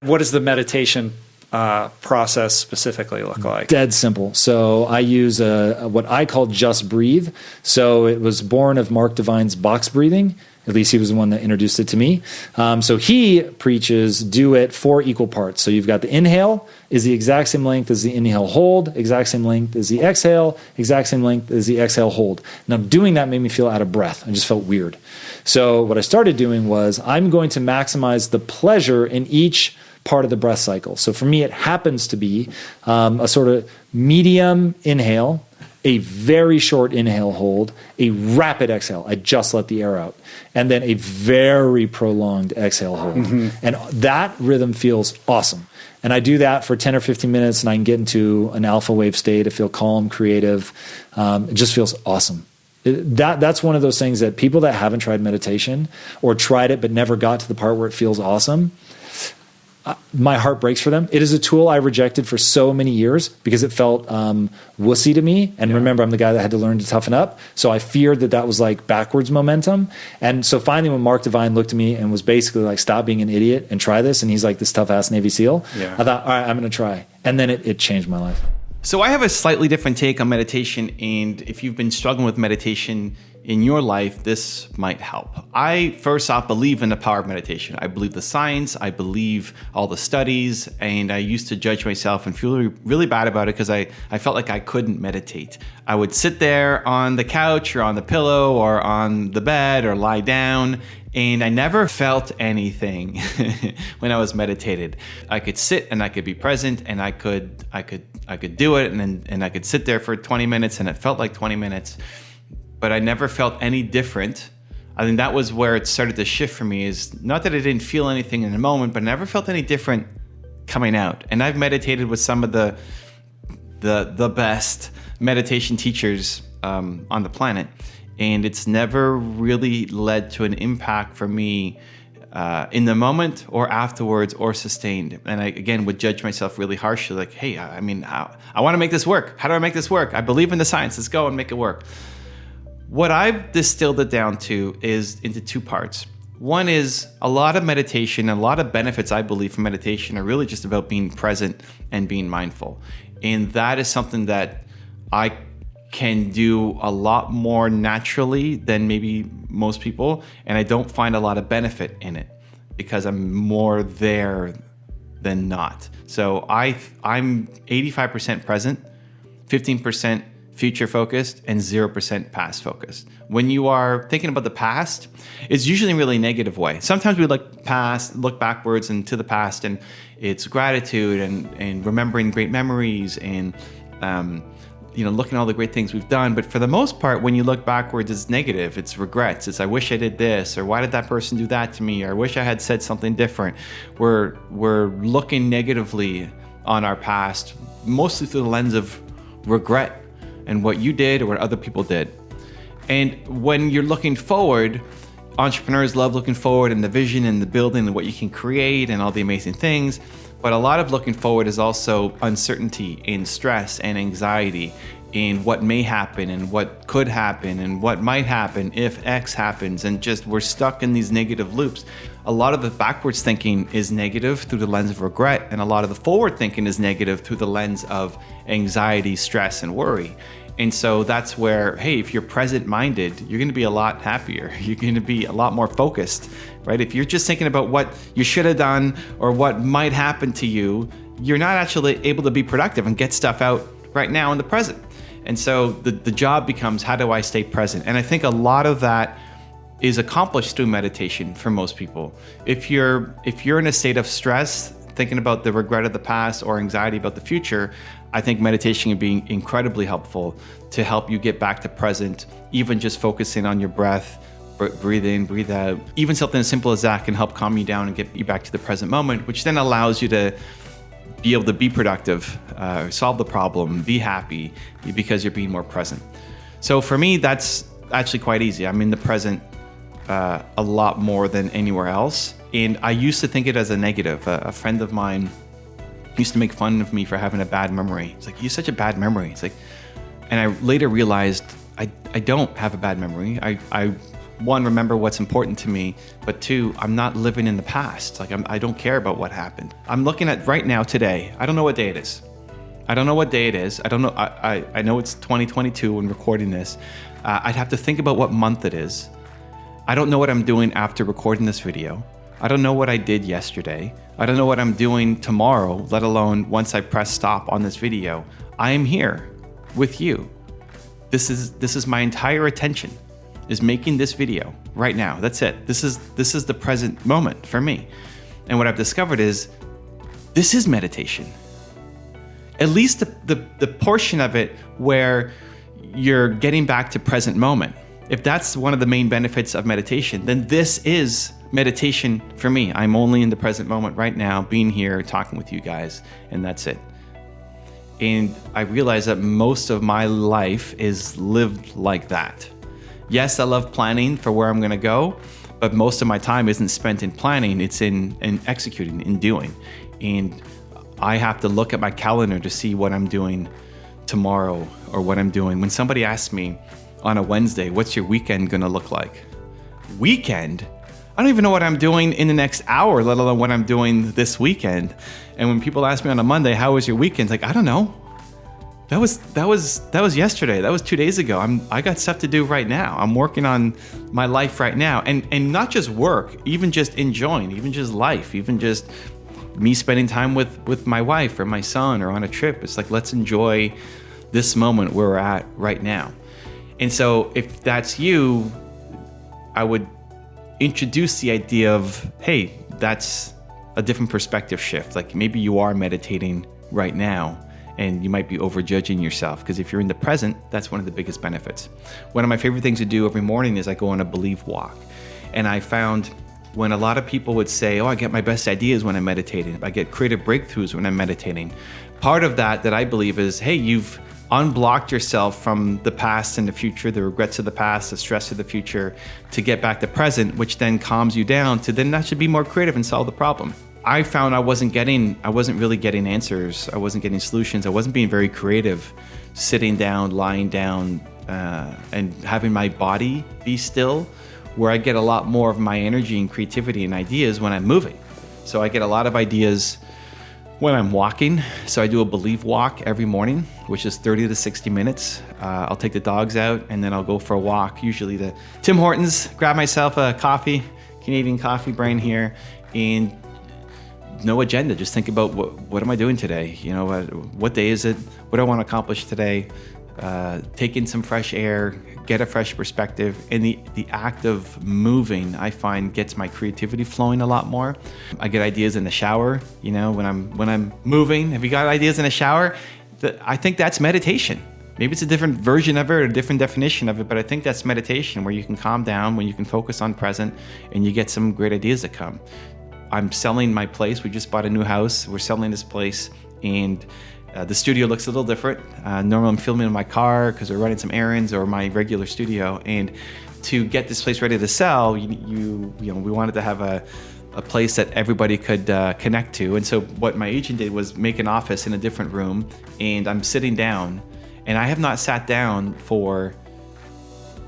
What does the meditation process specifically look like? Dead simple. So I use what I call just breathe. So it was born of Mark Divine's box breathing. At least he was the one that introduced it to me. So he preaches, do it 4 equal parts. So you've got the inhale is the exact same length as the inhale hold, exact same length as the exhale, exact same length as the exhale hold. Now doing that made me feel out of breath. I just felt weird. So what I started doing was I'm going to maximize the pleasure in each part of the breath cycle. So for me, it happens to be a sort of medium inhale, a very short inhale hold, a rapid exhale. I just let the air out. And then a very prolonged exhale hold. And that rhythm feels awesome. And I do that for 10 or 15 minutes and I can get into an alpha wave state. I feel calm, creative. It just feels awesome. That's one of those things that people that haven't tried meditation or tried it but never got to the part where it feels awesome, my heart breaks for them. It is a tool I rejected for so many years because it felt wussy to me. And remember, I'm the guy that had to learn to toughen up. So I feared that was like backwards momentum. And so finally, when Mark Divine looked at me and was basically like, stop being an idiot and try this. And he's like this tough ass Navy SEAL. I thought, all right, I'm going to try. And then it changed my life. So I have a slightly different take on meditation. And if you've been struggling with meditation in your life, this might help. I first off believe in the power of meditation. I believe the science, I believe all the studies, and I used to judge myself and feel really bad about it because I felt like I couldn't meditate. I would sit there on the couch or on the pillow or on the bed or lie down, and I never felt anything when I was meditated. I could sit and I could be present and I could do it and I could sit there for 20 minutes and it felt like 20 minutes. But I never felt any different. I think that was where it started to shift for me, is not that I didn't feel anything in the moment, but I never felt any different coming out. And I've meditated with some of the best meditation teachers on the planet. And it's never really led to an impact for me in the moment or afterwards or sustained. And I, again, would judge myself really harshly, like, hey, I want to make this work. How do I make this work? I believe in the science. Let's go and make it work. What I've distilled it down to is into 2 parts. One is a lot of meditation, a lot of benefits I believe from meditation are really just about being present and being mindful. And that is something that I can do a lot more naturally than maybe most people. And I don't find a lot of benefit in it because I'm more there than not. So I'm 85% present, 15% future focused, and 0% past focused. When you are thinking about the past, it's usually in a really negative way. Sometimes we look backwards and to the past, and it's gratitude and remembering great memories and looking at all the great things we've done. But for the most part, when you look backwards, it's negative. It's regrets. It's I wish I did this, or why did that person do that to me, or I wish I had said something different. We're looking negatively on our past, mostly through the lens of regret and what you did or what other people did. And when you're looking forward, entrepreneurs love looking forward and the vision and the building and what you can create and all the amazing things. But a lot of looking forward is also uncertainty and stress and anxiety in what may happen and what could happen and what might happen if X happens. And just we're stuck in these negative loops. A lot of the backwards thinking is negative through the lens of regret, and a lot of the forward thinking is negative through the lens of anxiety, stress, and worry. And so that's where, hey, if you're present-minded, you're going to be a lot happier. You're going to be a lot more focused, right? If you're just thinking about what you should have done or what might happen to you, you're not actually able to be productive and get stuff out right now in the present. And so the job becomes, how do I stay present? And I think a lot of that is accomplished through meditation for most people. If you're in a state of stress, thinking about the regret of the past or anxiety about the future, I think meditation can be incredibly helpful to help you get back to present, even just focusing on your breath, breathe in, breathe out. Even something as simple as that can help calm you down and get you back to the present moment, which then allows you to be able to be productive, solve the problem, be happy because you're being more present. So for me, that's actually quite easy. I'm in the present a lot more than anywhere else. And I used to think it as a negative. A friend of mine used to make fun of me for having a bad memory. It's like, you have such a bad memory. It's like, and I later realized I don't have a bad memory. I one, remember what's important to me, but two, I'm not living in the past. Like I don't care about what happened. I'm looking at right now, today. I don't know what day it is. I don't know what day it is. I don't know. I know it's 2022 when recording this. I'd have to think about what month it is. I don't know what I'm doing after recording this video. I don't know what I did yesterday. I don't know what I'm doing tomorrow, let alone once I press stop on this video. I am here with you. This is my entire attention, is making this video right now. That's it. This is the present moment for me. And what I've discovered is this is meditation. At least the portion of it where you're getting back to present moment. If that's one of the main benefits of meditation, then this is meditation for me. I'm only in the present moment right now, being here, talking with you guys, and that's it. And I realize that most of my life is lived like that. Yes, I love planning for where I'm going to go, but most of my time isn't spent in planning. It's in executing, in doing. And I have to look at my calendar to see what I'm doing tomorrow or what I'm doing. When somebody asks me on a Wednesday, what's your weekend going to look like? Weekend? I don't even know what I'm doing in the next hour, let alone what I'm doing this weekend. And when people ask me on a Monday, how was your weekend? It's like, I don't know. That was yesterday. That was 2 days ago. I got stuff to do right now. I'm working on my life right now. And not just work, even just enjoying, even just life, even just me spending time with my wife or my son or on a trip. It's like, let's enjoy this moment where we're at right now. And so if that's you, I would introduce the idea of, hey, that's a different perspective shift. Like maybe you are meditating right now and you might be overjudging yourself, because if you're in the present, that's one of the biggest benefits. One of my favorite things to do every morning is I go on a believe walk. And I found when a lot of people would say, oh, I get my best ideas when I'm meditating, I get creative breakthroughs when I'm meditating. Part of that I believe is, hey, you've unblocked yourself from the past and the future, the regrets of the past, the stress of the future, to get back to present, which then calms you down to then actually be more creative and solve the problem. I found I wasn't really getting answers. I wasn't getting solutions. I wasn't being very creative, sitting down, lying down, and having my body be still, where I get a lot more of my energy and creativity and ideas when I'm moving. So I get a lot of ideas when I'm walking. So I do a believe walk every morning, which is 30 to 60 minutes. I'll take the dogs out and then I'll go for a walk, usually to Tim Hortons, grab myself a coffee, Canadian coffee brain here, and no agenda. Just think about what am I doing today? You know, what day is it? What do I want to accomplish today? Take in some fresh air, get a fresh perspective. And the act of moving, I find, gets my creativity flowing a lot more. I get ideas in the shower, you know, when I'm moving. Have you got ideas in the shower? I think that's meditation. Maybe it's a different version of it or a different definition of it, but I think that's meditation, where you can calm down, when you can focus on present, and you get some great ideas that come. I'm selling my place. We just bought a new house. We're selling this place, and the studio looks a little different. Normally I'm filming in my car because we're running some errands, or my regular studio. And to get this place ready to sell, you know, we wanted to have a place that everybody could connect to. And so what my agent did was make an office in a different room, and I'm sitting down, and I have not sat down for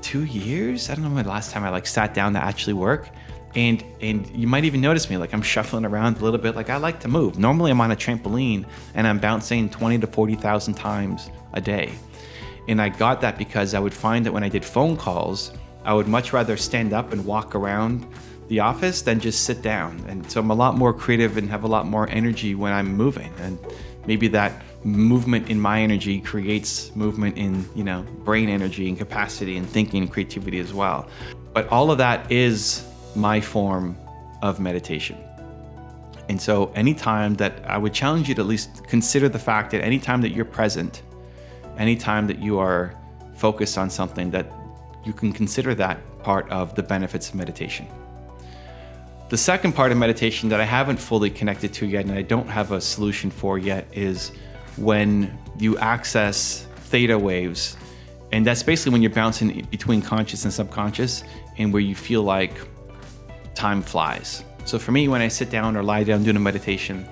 2 years. I don't know when the last time I sat down to actually work. And you might even notice me, I'm shuffling around a little bit. I like to move. Normally I'm on a trampoline and I'm bouncing 20 to 40,000 times a day. And I got that because I would find that when I did phone calls, I would much rather stand up and walk around the office than just sit down. And so I'm a lot more creative and have a lot more energy when I'm moving. And maybe that movement in my energy creates movement in, you know, brain energy and capacity and thinking and creativity as well. But all of that is my form of meditation. And so anytime that I would challenge you to at least consider the fact that anytime that you're present, anytime that you are focused on something, that you can consider that part of the benefits of meditation. The second part of meditation that I haven't fully connected to yet, and I don't have a solution for yet, is when you access theta waves. And that's basically when you're bouncing between conscious and subconscious, and where you feel like time flies. So for me, when I sit down or lie down doing a meditation,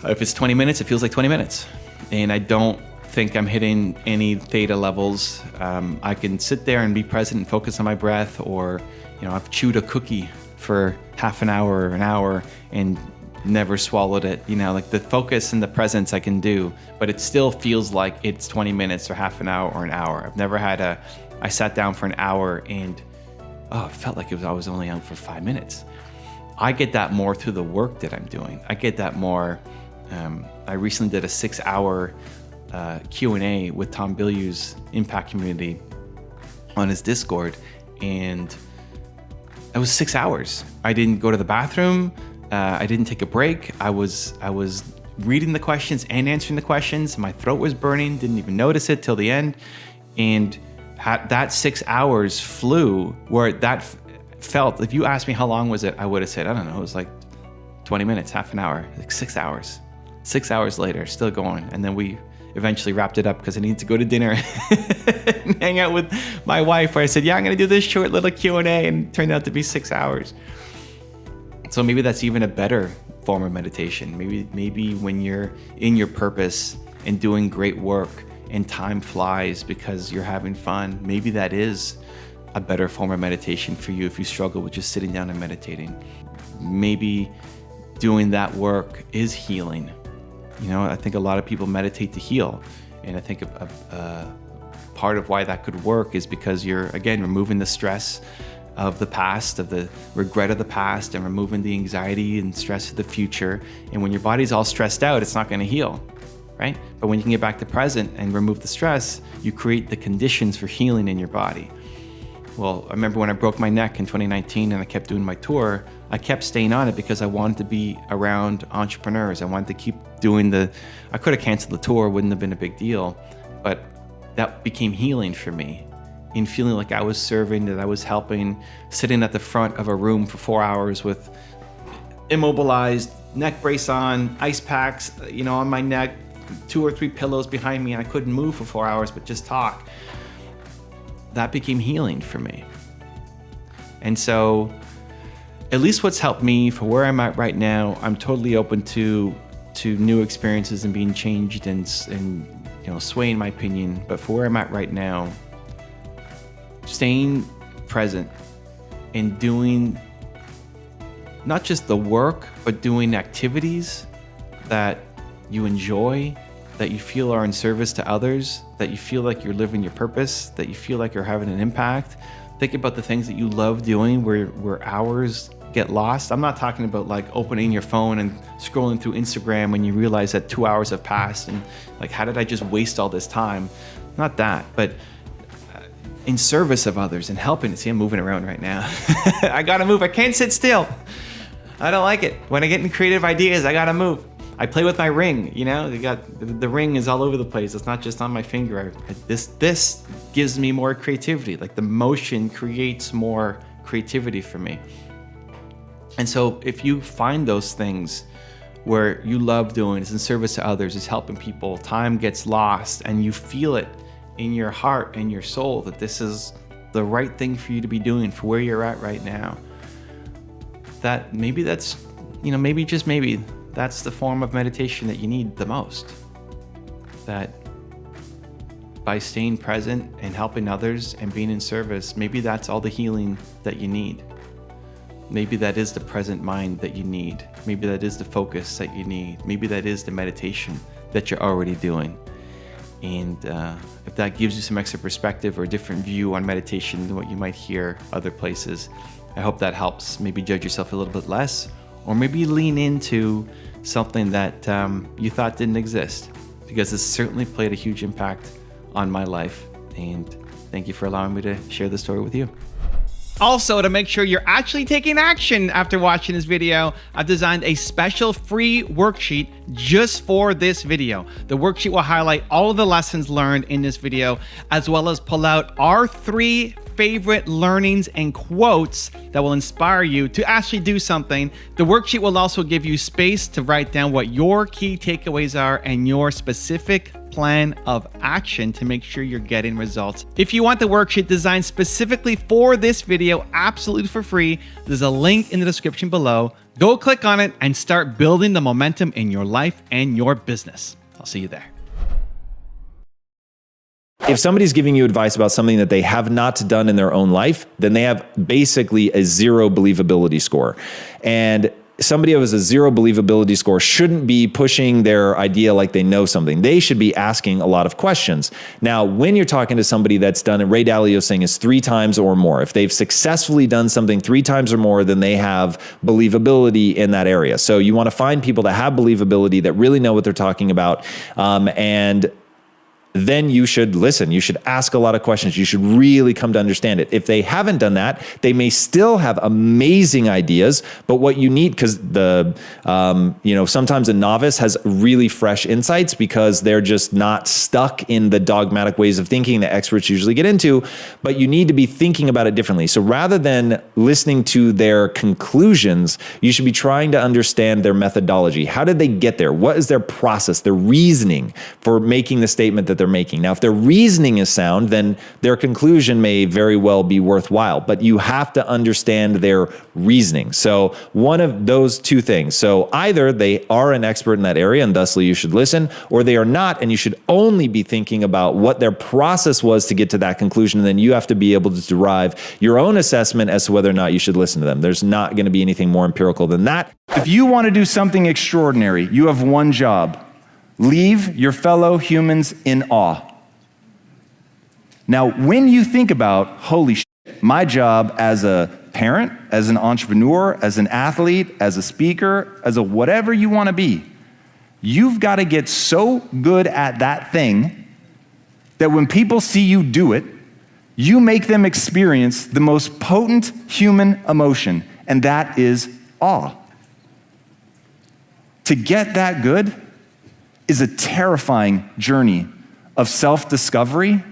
if it's 20 minutes, it feels like 20 minutes. And I don't think I'm hitting any theta levels. I can sit there and be present and focus on my breath, or, I've chewed a cookie for half an hour or an hour and never swallowed it. Like the focus and the presence I can do, but it still feels like it's 20 minutes or half an hour or an hour. I've never had I sat down for an hour and, it felt like I was only out for 5 minutes. I get that more through the work that I'm doing. I get that more. I recently did a 6-hour Q&A with Tom Bilyeu's Impact Community on his Discord, and it was 6 hours. I didn't go to the bathroom. I didn't take a break. I was reading the questions and answering the questions. My throat was burning. Didn't even notice it till the end, and that 6 hours flew. Where that felt. If you asked me how long was it, I would have said, I don't know. It was like 20 minutes, half an hour, like 6 hours. 6 hours later, still going, and then we eventually wrapped it up because I needed to go to dinner and hang out with my wife, where I said, I'm going to do this short little Q&A, and it turned out to be 6 hours. So maybe that's even a better form of meditation. Maybe when you're in your purpose and doing great work and time flies because you're having fun, maybe that is a better form of meditation for you if you struggle with just sitting down and meditating. Maybe doing that work is healing. I think a lot of people meditate to heal. And I think a part of why that could work is because you're, again, removing the stress of the past, of the regret of the past, and removing the anxiety and stress of the future. And when your body's all stressed out, it's not going to heal, right? But when you can get back to present and remove the stress, you create the conditions for healing in your body. Well, I remember when I broke my neck in 2019 and I kept doing my tour, I kept staying on it because I wanted to be around entrepreneurs. I wanted to keep doing I could have canceled the tour, wouldn't have been a big deal, but that became healing for me, in feeling like I was serving, that I was helping, sitting at the front of a room for 4 hours with immobilized, neck brace on, ice packs, on my neck, 2 or 3 pillows behind me, and I couldn't move for 4 hours, but just talk. That became healing for me. And so at least what's helped me for where I'm at right now, I'm totally open to new experiences and being changed and swaying my opinion. But for where I'm at right now, staying present and doing not just the work, but doing activities that you enjoy, that you feel are in service to others, that you feel like you're living your purpose, that you feel like you're having an impact. Think about the things that you love doing where hours get lost. I'm not talking about like opening your phone and scrolling through Instagram when you realize that 2 hours have passed and like, how did I just waste all this time? Not that, but in service of others and helping. See, I'm moving around right now. I gotta move. I can't sit still. I don't like it. When I get into creative ideas, I gotta move. I play with my ring, the ring is all over the place. It's not just on my finger. This gives me more creativity. Like the motion creates more creativity for me. And so if you find those things where you love doing, it's in service to others, it's helping people, time gets lost, and you feel it in your heart and your soul that this is the right thing for you to be doing for where you're at right now, that maybe that's, maybe just maybe that's the form of meditation that you need the most. That by staying present and helping others and being in service, maybe that's all the healing that you need. Maybe that is the present mind that you need. Maybe that is the focus that you need. Maybe that is the meditation that you're already doing. And if that gives you some extra perspective or a different view on meditation than what you might hear other places, I hope that helps maybe judge yourself a little bit less, or maybe lean into something that you thought didn't exist, because it's certainly played a huge impact on my life. And thank you for allowing me to share this story with you. Also, to make sure you're actually taking action after watching this video, I've designed a special free worksheet just for this video. The worksheet will highlight all of the lessons learned in this video, as well as pull out our 3 favorite learnings and quotes that will inspire you to actually do something. The worksheet will also give you space to write down what your key takeaways are and your specific plan of action to make sure you're getting results. If you want the worksheet designed specifically for this video, absolutely for free, there's a link in the description below. Go click on it and start building the momentum in your life and your business. I'll see you there. If somebody's giving you advice about something that they have not done in their own life, then they have basically a 0 believability score. And somebody who has a 0 believability score shouldn't be pushing their idea like they know something. They should be asking a lot of questions. Now, when you're talking to somebody that's done it, Ray Dalio's saying is 3 times or more. If they've successfully done something 3 times or more, then they have believability in that area. So you want to find people that have believability, that really know what they're talking about, and then you should listen. You should ask a lot of questions. You should really come to understand it. If they haven't done that, they may still have amazing ideas, but what you need, because sometimes a novice has really fresh insights because they're just not stuck in the dogmatic ways of thinking that experts usually get into, but you need to be thinking about it differently. So rather than listening to their conclusions, you should be trying to understand their methodology. How did they get there? What is their process, their reasoning for making the statement that they're making? Now, if their reasoning is sound, then their conclusion may very well be worthwhile, but you have to understand their reasoning. So one of those 2 things. So either they are an expert in that area and thusly you should listen, or they are not, and you should only be thinking about what their process was to get to that conclusion. And then you have to be able to derive your own assessment as to whether or not you should listen to them. There's not going to be anything more empirical than that. If you want to do something extraordinary, you have one job. Leave your fellow humans in awe. Now, when you think about, holy shit, my job as a parent, as an entrepreneur, as an athlete, as a speaker, as a whatever you want to be, you've got to get so good at that thing that when people see you do it, you make them experience the most potent human emotion, and that is awe. To get that good is a terrifying journey of self-discovery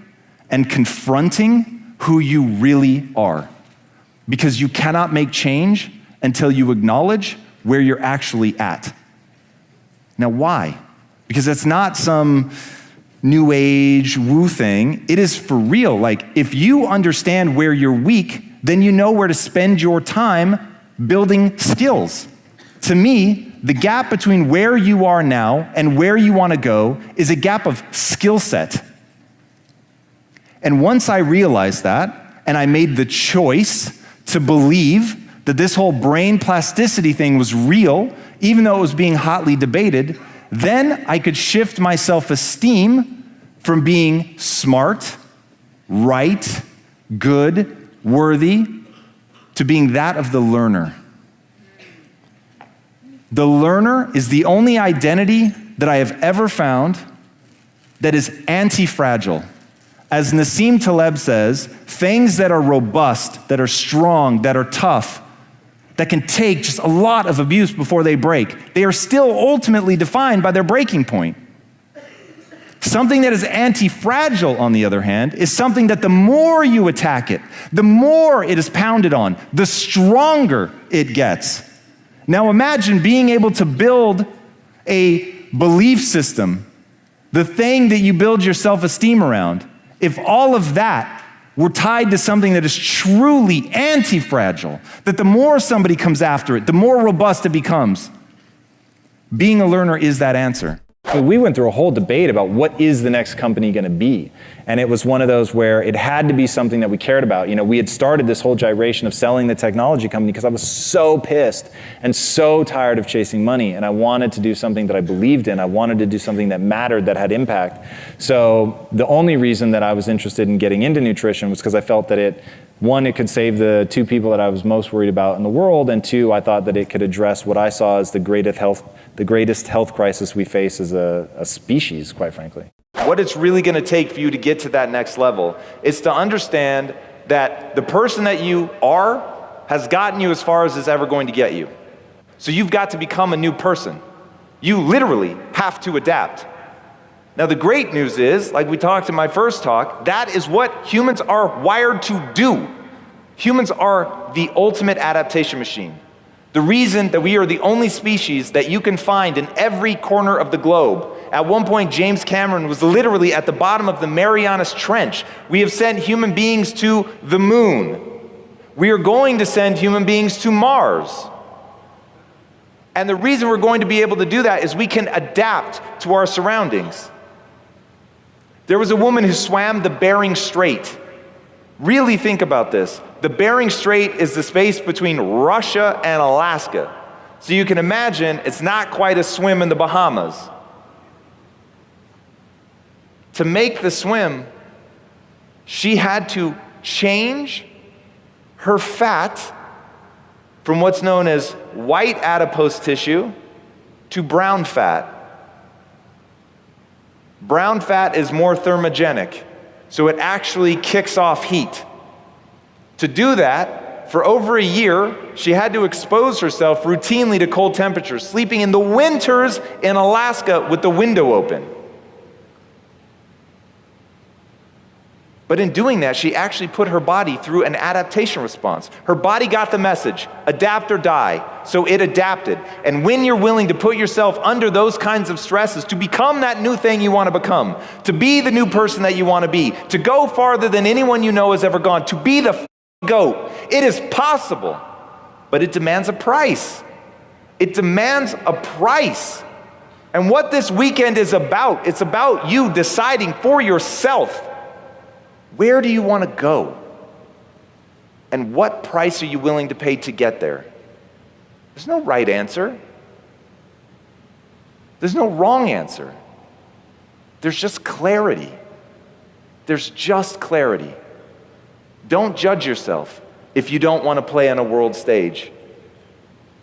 and confronting who you really are. Because you cannot make change until you acknowledge where you're actually at. Now, why? Because it's not some new age woo thing. It is for real. Like, if you understand where you're weak, then you know where to spend your time building skills. To me, the gap between where you are now and where you want to go is a gap of skill set. And once I realized that, and I made the choice to believe that this whole brain plasticity thing was real, even though it was being hotly debated, then I could shift my self-esteem from being smart, right, good, worthy, to being that of the learner. The learner is the only identity that I have ever found that is anti-fragile. As Nassim Taleb says, things that are robust, that are strong, that are tough, that can take just a lot of abuse before they break, they are still ultimately defined by their breaking point. Something that is anti-fragile, on the other hand, is something that the more you attack it, the more it is pounded on, the stronger it gets. Now imagine being able to build a belief system, the thing that you build your self-esteem around, if all of that were tied to something that is truly anti-fragile, that the more somebody comes after it, the more robust it becomes. Being a learner is that answer. We went through a whole debate about what is the next company going to be. And it was one of those where it had to be something that we cared about. You know, we had started this whole gyration of selling the technology company because I was so pissed and so tired of chasing money. And I wanted to do something that I believed in. I wanted to do something that mattered, that had impact. So the only reason that I was interested in getting into nutrition was because I felt that it could save the 2 people that I was most worried about in the world, and 2, I thought that it could address what I saw as the greatest health crisis we face as a species, quite frankly. What it's really going to take for you to get to that next level is to understand that the person that you are has gotten you as far as it's ever going to get you. So you've got to become a new person. You literally have to adapt. Now the great news is, like we talked in my first talk, that is what humans are wired to do. Humans are the ultimate adaptation machine. The reason that we are the only species that you can find in every corner of the globe. At one point, James Cameron was literally at the bottom of the Marianas Trench. We have sent human beings to the moon. We are going to send human beings to Mars. And the reason we're going to be able to do that is we can adapt to our surroundings. There was a woman who swam the Bering Strait. Really think about this. The Bering Strait is the space between Russia and Alaska. So you can imagine it's not quite a swim in the Bahamas. To make the swim, she had to change her fat from what's known as white adipose tissue to brown fat. Brown fat is more thermogenic, so it actually kicks off heat. To do that, for over a year, she had to expose herself routinely to cold temperatures, sleeping in the winters in Alaska with the window open. But in doing that, she actually put her body through an adaptation response. Her body got the message, adapt or die. So it adapted. And when you're willing to put yourself under those kinds of stresses to become that new thing you want to become, to be the new person that you want to be, to go farther than anyone you know has ever gone, to be the GOAT, it is possible. But it demands a price. It demands a price. And what this weekend is about, it's about you deciding for yourself, where do you want to go? And what price are you willing to pay to get there? There's no right answer. There's no wrong answer. There's just clarity. There's just clarity. Don't judge yourself if you don't want to play on a world stage.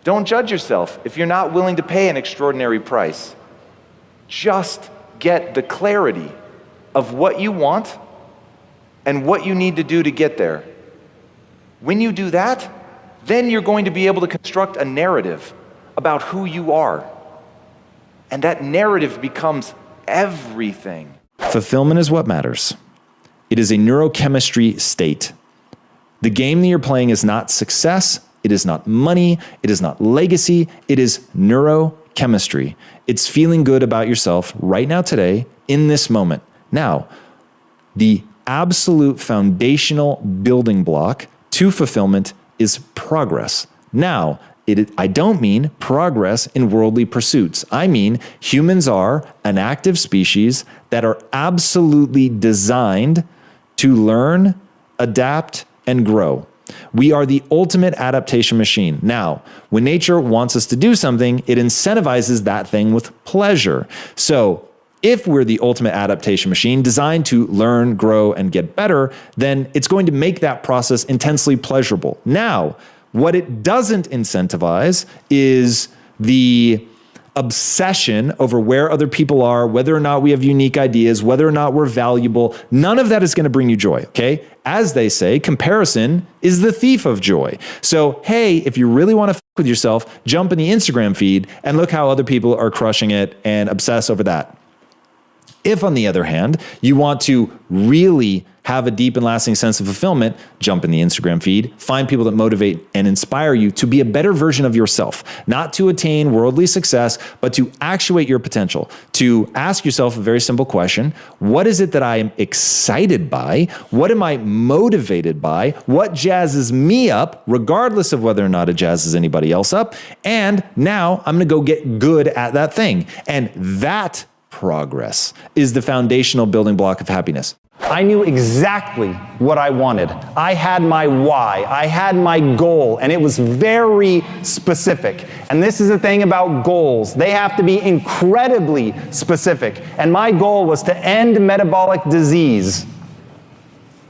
Don't judge yourself if you're not willing to pay an extraordinary price. Just get the clarity of what you want and what you need to do to get there. When you do that, then you're going to be able to construct a narrative about who you are. And that narrative becomes everything. Fulfillment is what matters. It is a neurochemistry state. The game that you're playing is not success, it is not money, it is not legacy, it is neurochemistry. It's feeling good about yourself right now, today, in this moment. Now, the absolute foundational building block to fulfillment is progress. Now, I don't mean progress in worldly pursuits. I mean humans are an active species that are absolutely designed to learn, adapt, and grow. We are the ultimate adaptation machine. Now, when nature wants us to do something, it incentivizes that thing with pleasure. So, if we're the ultimate adaptation machine designed to learn, grow, and get better, then it's going to make that process intensely pleasurable. Now, what it doesn't incentivize is the obsession over where other people are, whether or not we have unique ideas, whether or not we're valuable. None of that is going to bring you joy, okay? As they say, comparison is the thief of joy. So, hey, if you really want to f with yourself, jump in the Instagram feed and look how other people are crushing it and obsess over that. If, on the other hand, you want to really have a deep and lasting sense of fulfillment, jump in the Instagram feed, find people that motivate and inspire you to be a better version of yourself, not to attain worldly success, but to actuate your potential, to ask yourself a very simple question: what is it that I am excited by? What am I motivated by? What jazzes me up, regardless of whether or not it jazzes anybody else up? And now I'm going to go get good at that thing. And that progress is the foundational building block of happiness. I knew exactly what I wanted. I had my why. I had my goal, and it was very specific. And this is the thing about goals. They have to be incredibly specific. And my goal was to end metabolic disease.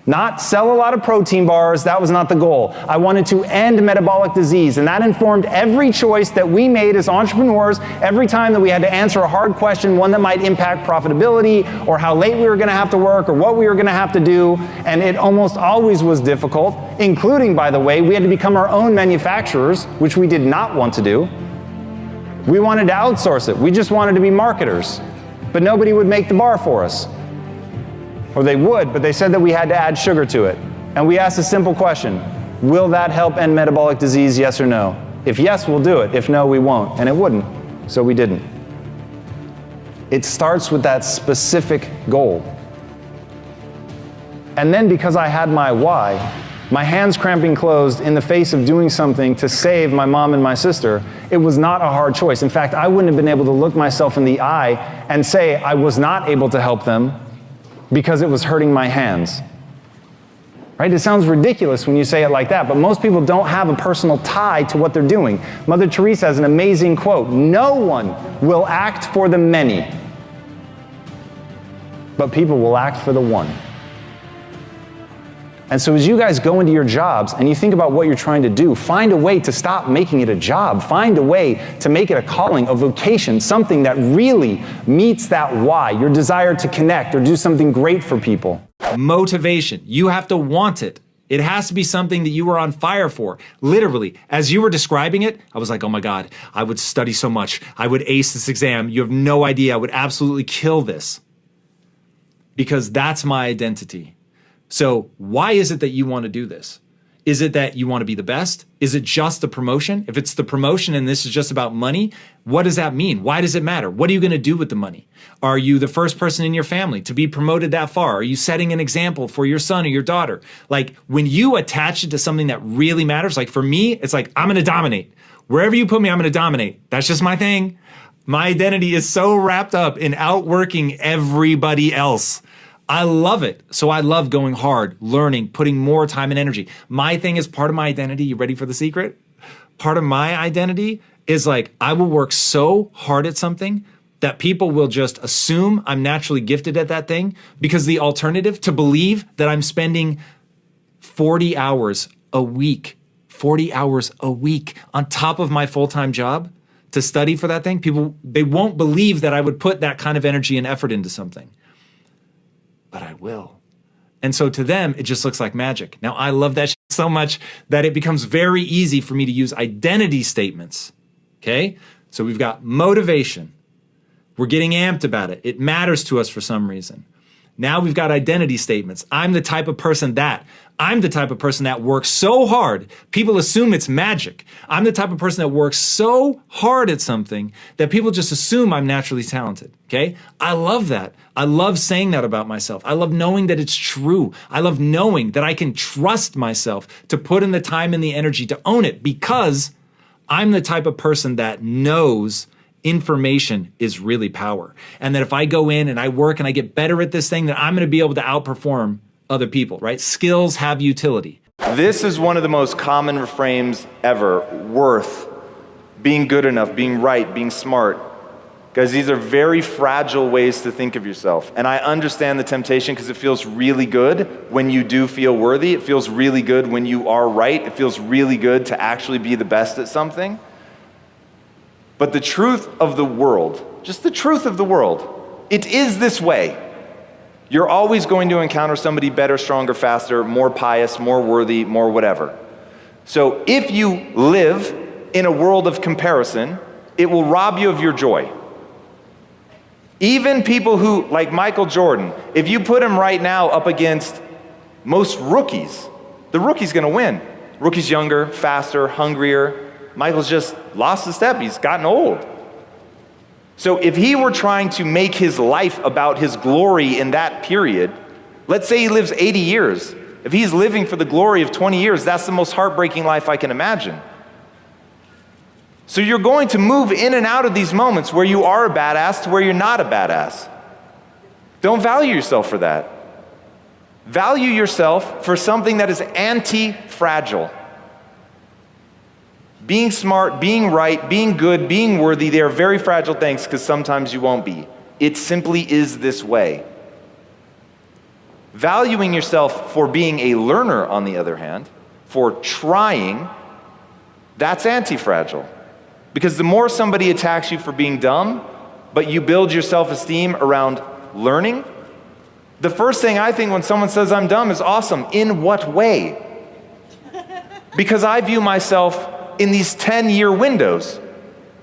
Not sell a lot of protein bars, that was not the goal. I wanted to end metabolic disease, and that informed every choice that we made as entrepreneurs every time that we had to answer a hard question, one that might impact profitability, or how late we were gonna have to work, or what we were gonna have to do, and it almost always was difficult, including, by the way, we had to become our own manufacturers, which we did not want to do. We wanted to outsource it, we just wanted to be marketers, but nobody would make the bar for us. Or they would, but they said that we had to add sugar to it. And we asked a simple question: will that help end metabolic disease, yes or no? If yes, we'll do it. If no, we won't. And it wouldn't, so we didn't. It starts with that specific goal. And then because I had my why, my hands cramping closed in the face of doing something to save my mom and my sister, it was not a hard choice. In fact, I wouldn't have been able to look myself in the eye and say I was not able to help them because it was hurting my hands. Right? It sounds ridiculous when you say it like that, but most people don't have a personal tie to what they're doing. Mother Teresa has an amazing quote: "No one will act for the many, but people will act for the one." And so as you guys go into your jobs and you think about what you're trying to do, find a way to stop making it a job. Find a way to make it a calling, a vocation, something that really meets that why, your desire to connect or do something great for people. Motivation. You have to want it. It has to be something that you are on fire for. Literally, as you were describing it, I was like, oh my God, I would study so much. I would ace this exam. You have no idea. I would absolutely kill this. Because that's my identity. So why is it that you want to do this? Is it that you want to be the best? Is it just the promotion? If it's the promotion and this is just about money, what does that mean? Why does it matter? What are you going to do with the money? Are you the first person in your family to be promoted that far? Are you setting an example for your son or your daughter? Like when you attach it to something that really matters, like for me, it's like, I'm going to dominate. Wherever you put me, I'm going to dominate. That's just my thing. My identity is so wrapped up in outworking everybody else. I love it. So I love going hard, learning, putting more time and energy. My thing is part of my identity. You ready for the secret? Part of my identity is like, I will work so hard at something that people will just assume I'm naturally gifted at that thing, because the alternative to believe that I'm spending 40 hours a week on top of my full-time job to study for that thing, people, they won't believe that I would put that kind of energy and effort into something. But I will. And so to them, it just looks like magic. Now, I love that so much that it becomes very easy for me to use identity statements. Okay? So we've got motivation. We're getting amped about it. It matters to us for some reason. Now we've got identity statements. I'm the type of person that works so hard, people assume it's magic. I'm the type of person that works so hard at something that people just assume I'm naturally talented, okay? I love that. I love saying that about myself. I love knowing that it's true. I love knowing that I can trust myself to put in the time and the energy to own it, because I'm the type of person that knows information is really power. And that if I go in and I work and I get better at this thing, that I'm going to be able to outperform other people, right? Skills have utility. This is one of the most common reframes ever. Worth, being good enough, being right, being smart. Guys, these are very fragile ways to think of yourself. And I understand the temptation because it feels really good when you do feel worthy. It feels really good when you are right. It feels really good to actually be the best at something. But the truth of the world, just the truth of the world, it is this way. You're always going to encounter somebody better, stronger, faster, more pious, more worthy, more whatever. So if you live in a world of comparison, it will rob you of your joy. Even people who, like Michael Jordan, if you put him right now up against most rookies, the rookie's gonna win. Rookie's younger, faster, hungrier. Michael's just lost a step, he's gotten old. So if he were trying to make his life about his glory in that period, let's say he lives 80 years. If he's living for the glory of 20 years, that's the most heartbreaking life I can imagine. So you're going to move in and out of these moments where you are a badass to where you're not a badass. Don't value yourself for that. Value yourself for something that is anti-fragile. Being smart, being right, being good, being worthy, they are very fragile things because sometimes you won't be. It simply is this way. Valuing yourself for being a learner, on the other hand, for trying, that's anti-fragile. Because the more somebody attacks you for being dumb, but you build your self-esteem around learning, the first thing I think when someone says I'm dumb is awesome. In what way? Because I view myself in these 10-year windows.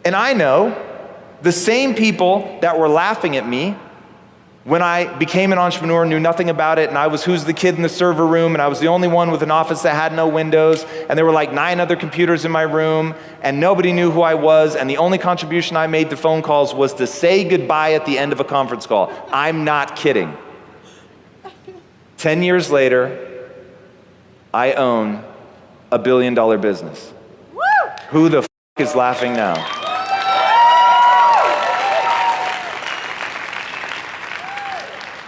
And I know the same people that were laughing at me when I became an entrepreneur, knew nothing about it, and I was who's the kid in the server room, and I was the only one with an office that had no windows, and there were like 9 other computers in my room, and nobody knew who I was, and the only contribution I made to phone calls was to say goodbye at the end of a conference call. I'm not kidding. 10 years later, I own a $1 billion business. Who the is laughing now?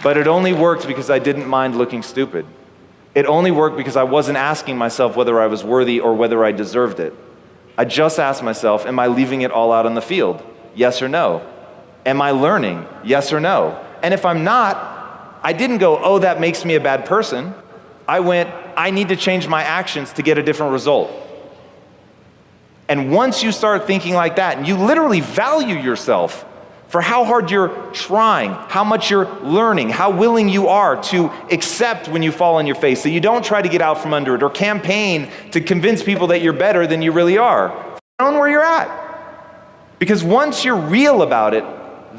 But it only worked because I didn't mind looking stupid. It only worked because I wasn't asking myself whether I was worthy or whether I deserved it. I just asked myself, am I leaving it all out on the field? Yes or no? Am I learning? Yes or no? And if I'm not, I didn't go, oh, that makes me a bad person. I went, I need to change my actions to get a different result. And once you start thinking like that, and you literally value yourself for how hard you're trying, how much you're learning, how willing you are to accept when you fall on your face, that you don't try to get out from under it or campaign to convince people that you're better than you really are. Own where you're at. Because once you're real about it,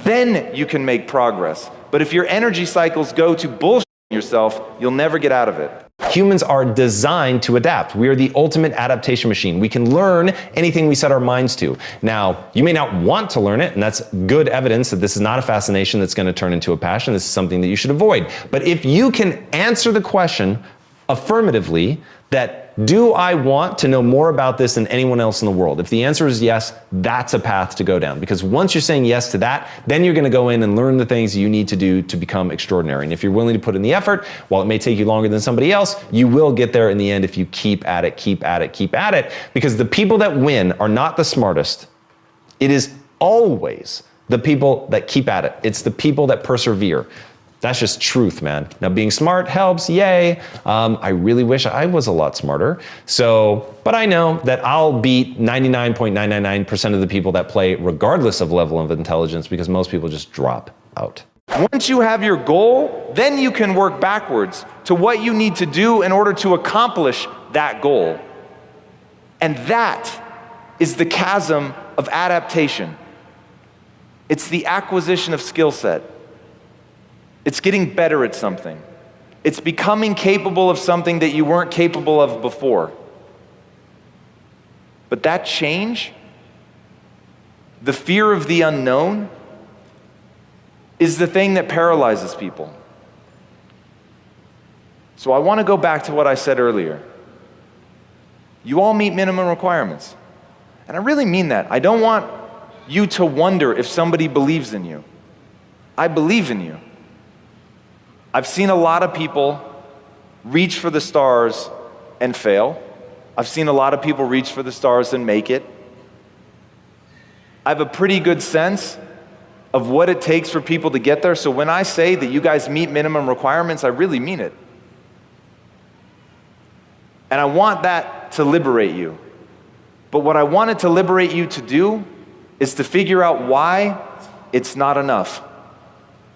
then you can make progress. But if your energy cycles go to bullshit yourself, you'll never get out of it. Humans are designed to adapt. We are the ultimate adaptation machine. We can learn anything we set our minds to. Now, you may not want to learn it, and that's good evidence that this is not a fascination that's going to turn into a passion. This is something that you should avoid. But if you can answer the question affirmatively that, do I want to know more about this than anyone else in the world? If the answer is yes, that's a path to go down. Because once you're saying yes to that, then you're going to go in and learn the things you need to do to become extraordinary. And if you're willing to put in the effort, while it may take you longer than somebody else, you will get there in the end if you keep at it, keep at it, keep at it. Because the people that win are not the smartest. It is always the people that keep at it. It's the people that persevere. That's just truth, man. Now, being smart helps, yay. I really wish I was a lot smarter. But I know that I'll beat 99.999% of the people that play regardless of level of intelligence because most people just drop out. Once you have your goal, then you can work backwards to what you need to do in order to accomplish that goal. And that is the chasm of adaptation. It's the acquisition of skill set. It's getting better at something. It's becoming capable of something that you weren't capable of before. But that change, the fear of the unknown, is the thing that paralyzes people. So I want to go back to what I said earlier. You all meet minimum requirements. And I really mean that. I don't want you to wonder if somebody believes in you. I believe in you. I've seen a lot of people reach for the stars and fail. I've seen a lot of people reach for the stars and make it. I have a pretty good sense of what it takes for people to get there. So when I say that you guys meet minimum requirements, I really mean it. And I want that to liberate you. But what I wanted to liberate you to do is to figure out why it's not enough.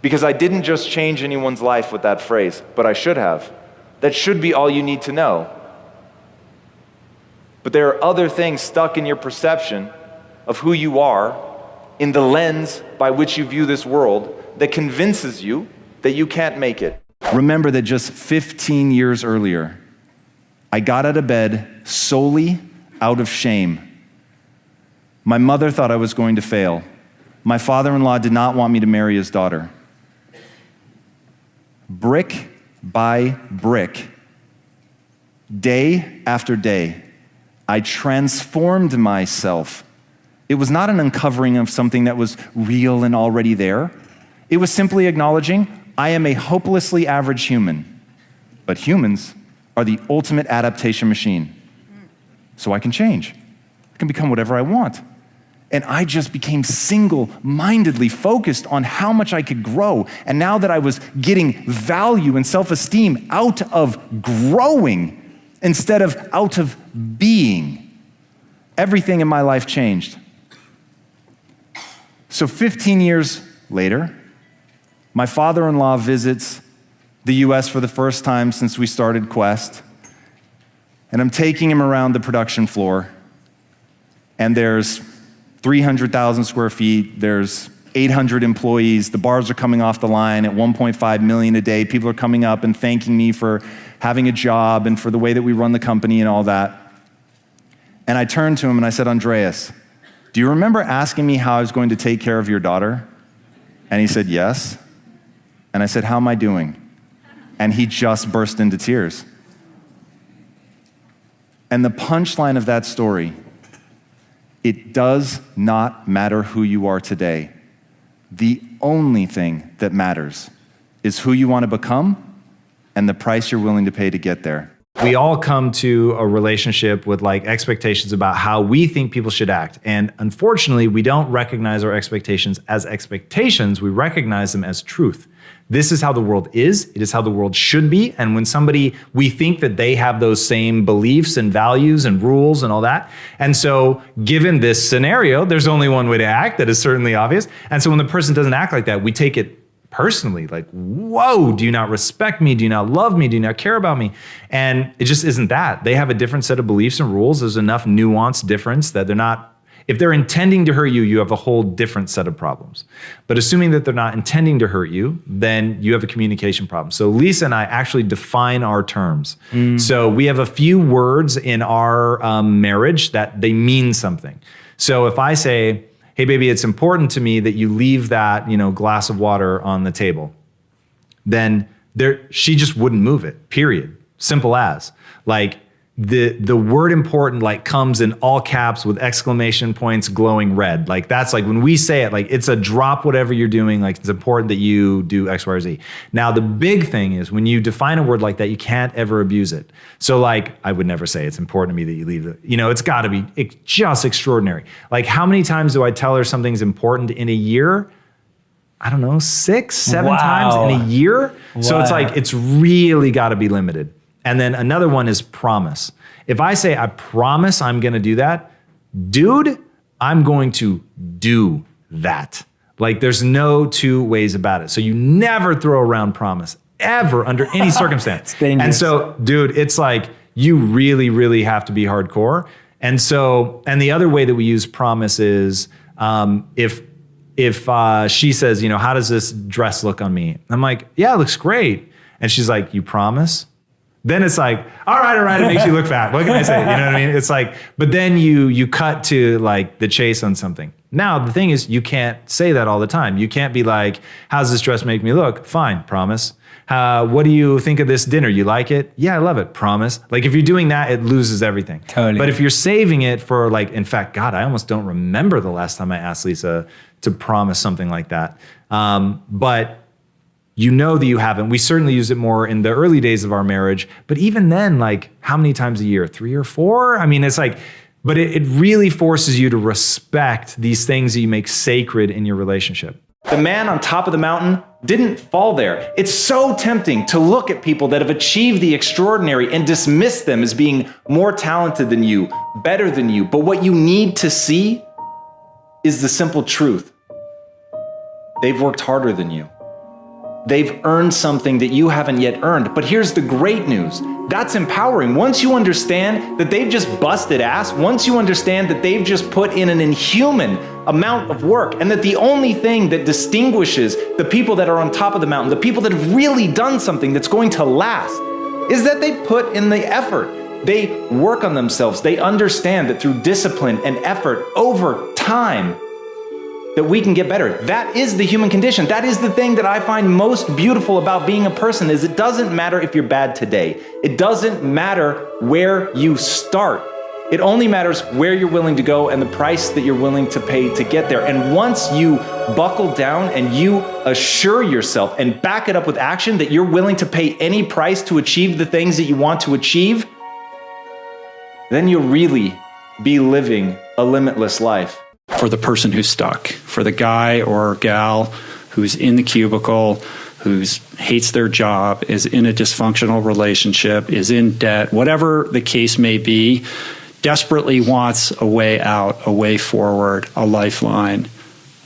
Because I didn't just change anyone's life with that phrase, but I should have. That should be all you need to know. But there are other things stuck in your perception of who you are, in the lens by which you view this world, that convinces you that you can't make it. Remember that just 15 years earlier, I got out of bed solely out of shame. My mother thought I was going to fail. My father-in-law did not want me to marry his daughter. Brick by brick, day after day, I transformed myself. It was not an uncovering of something that was real and already there. It was simply acknowledging I am a hopelessly average human, but humans are the ultimate adaptation machine. So I can change. I can become whatever I want. And I just became single-mindedly focused on how much I could grow. And now that I was getting value and self-esteem out of growing instead of out of being, everything in my life changed. So 15 years later, my father-in-law visits the US for the first time since we started Quest. And I'm taking him around the production floor. And there's 300,000 square feet, there's 800 employees, the bars are coming off the line at 1.5 million a day. People are coming up and thanking me for having a job and for the way that we run the company and all that. And I turned to him and I said, Andreas, do you remember asking me how I was going to take care of your daughter? And he said, yes. And I said, how am I doing? And he just burst into tears. And the punchline of that story, it does not matter who you are today. The only thing that matters is who you want to become and the price you're willing to pay to get there. We all come to a relationship with like expectations about how we think people should act. And unfortunately, we don't recognize our expectations as expectations. We recognize them as truth. This is how the world is. It is how the world should be. And when we think that they have those same beliefs and values and rules and all that. And so given this scenario, there's only one way to act. That is certainly obvious. And so when the person doesn't act like that, we take it personally, like, whoa, do you not respect me? Do you not love me? Do you not care about me? And it just isn't that. They have a different set of beliefs and rules. There's enough nuanced difference that they're not, if they're intending to hurt you, you have a whole different set of problems. But assuming that they're not intending to hurt you, then you have a communication problem. So Lisa and I actually define our terms. So we have a few words in our marriage that they mean something. So if I say, hey, baby, it's important to me that you leave that, glass of water on the table, then she just wouldn't move it, period. Simple as. Like the word important like comes in all caps with exclamation points glowing red. Like that's like when we say it, like it's a drop whatever you're doing, like it's important that you do X, Y, or Z. Now the big thing is when you define a word like that, you can't ever abuse it. So like I would never say it's important to me that you leave it. It's got to be just extraordinary. Like how many times do I tell her something's important in a year? I don't know, 6, 7 times in a year. Wow. So it's like, it's really got to be limited. And then another one is promise. If I say, I promise I'm going to do that, dude, I'm going to do that. Like there's no two ways about it. So you never throw around promise ever under any circumstance. And so, dude, it's like you really, really have to be hardcore. And so, and the other way that we use promise is if she says, how does this dress look on me? I'm like, yeah, it looks great. And she's like, you promise? Then it's like, all right, it makes you look fat. What can I say? You know what I mean? It's like, but then you cut to like the chase on something. Now, the thing is, you can't say that all the time. You can't be like, how's this dress make me look? Fine, promise. What do you think of this dinner? You like it? Yeah, I love it. Promise. Like if you're doing that, it loses everything. Totally. But if you're saving it for like, in fact, God, I almost don't remember the last time I asked Lisa to promise something like that. But you know that you haven't. We certainly use it more in the early days of our marriage. But even then, like how many times a year? 3 or 4? I mean, it's like, but it really forces you to respect these things that you make sacred in your relationship. The man on top of the mountain didn't fall there. It's so tempting to look at people that have achieved the extraordinary and dismiss them as being more talented than you, better than you. But what you need to see is the simple truth. They've worked harder than you. They've earned something that you haven't yet earned. But here's the great news. That's empowering. Once you understand that they've just busted ass, once you understand that they've just put in an inhuman amount of work, and that the only thing that distinguishes the people that are on top of the mountain, the people that have really done something that's going to last, is that they put in the effort. They work on themselves. They understand that through discipline and effort over time, that we can get better. That is the human condition. That is the thing that I find most beautiful about being a person, is it doesn't matter if you're bad today. It doesn't matter where you start. It only matters where you're willing to go and the price that you're willing to pay to get there. And once you buckle down and you assure yourself and back it up with action that you're willing to pay any price to achieve the things that you want to achieve, then you'll really be living a limitless life. For the person who's stuck, for the guy or gal who's in the cubicle, who hates their job, is in a dysfunctional relationship, is in debt, whatever the case may be, desperately wants a way out, a way forward, a lifeline.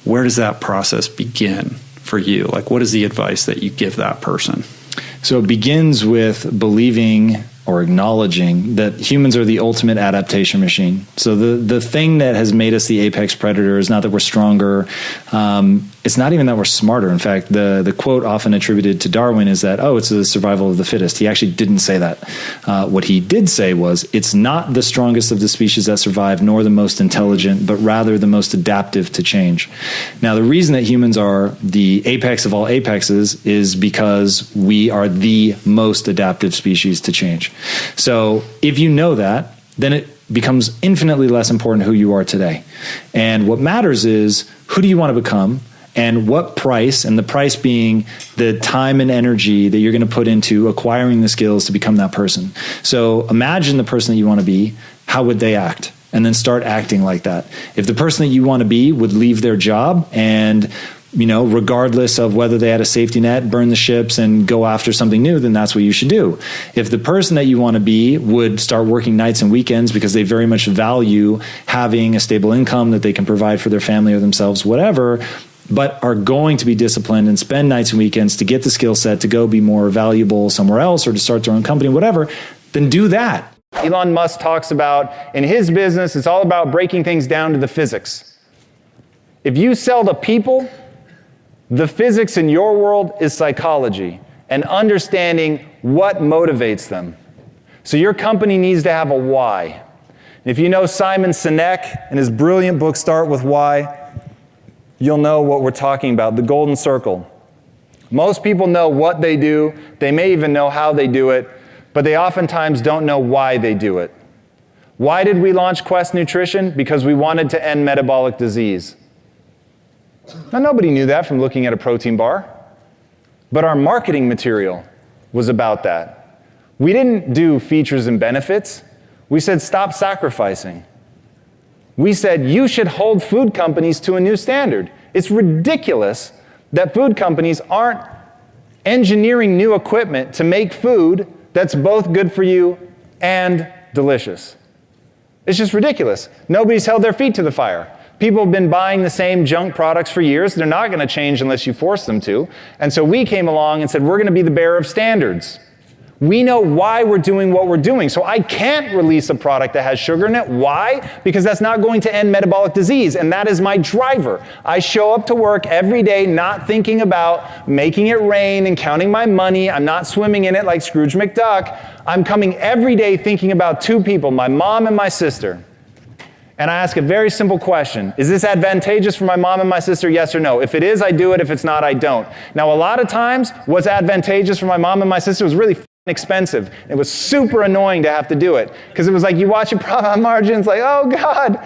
Where does that process begin for you? Like, what is the advice that you give that person? So it begins with believing or acknowledging that humans are the ultimate adaptation machine. So the thing that has made us the apex predator is not that we're stronger. It's not even that we're smarter. In fact, the quote often attributed to Darwin is that, it's the survival of the fittest. He actually didn't say that. What he did say was, it's not the strongest of the species that survive, nor the most intelligent, but rather the most adaptive to change. Now, the reason that humans are the apex of all apexes is because we are the most adaptive species to change. So if you know that, then it becomes infinitely less important who you are today. And what matters is, who do you want to become? and what price, and the price being the time and energy that you're going to put into acquiring the skills to become that person. So imagine the person that you want to be. How would they act? And then start acting like that. If the person that you want to be would leave their job and, regardless of whether they had a safety net, burn the ships and go after something new, then that's what you should do. If the person that you want to be would start working nights and weekends because they very much value having a stable income that they can provide for their family or themselves, whatever, but are going to be disciplined and spend nights and weekends to get the skill set to go be more valuable somewhere else or to start their own company, whatever, then do that. Elon Musk talks about in his business, it's all about breaking things down to the physics. If you sell to people, the physics in your world is psychology and understanding what motivates them. So your company needs to have a why. If you know Simon Sinek and his brilliant book Start With Why, you'll know what we're talking about, the golden circle. Most people know what they do, they may even know how they do it, but they oftentimes don't know why they do it. Why did we launch Quest Nutrition? Because we wanted to end metabolic disease. Now, nobody knew that from looking at a protein bar, but our marketing material was about that. We didn't do features and benefits. We said, stop sacrificing. We said, you should hold food companies to a new standard. It's ridiculous that food companies aren't engineering new equipment to make food that's both good for you and delicious. It's just ridiculous. Nobody's held their feet to the fire. People have been buying the same junk products for years. They're not going to change unless you force them to. And so we came along and said, we're going to be the bearer of standards. We know why we're doing what we're doing. So I can't release a product that has sugar in it. Why? Because that's not going to end metabolic disease. And that is my driver. I show up to work every day not thinking about making it rain and counting my money. I'm not swimming in it like Scrooge McDuck. I'm coming every day thinking about two people, my mom and my sister. And I ask a very simple question. Is this advantageous for my mom and my sister? Yes or no? If it is, I do it. If it's not, I don't. Now, a lot of times, what's advantageous for my mom and my sister was really expensive. It was super annoying to have to do it because it was like you watch a profit margin, it's like, oh God.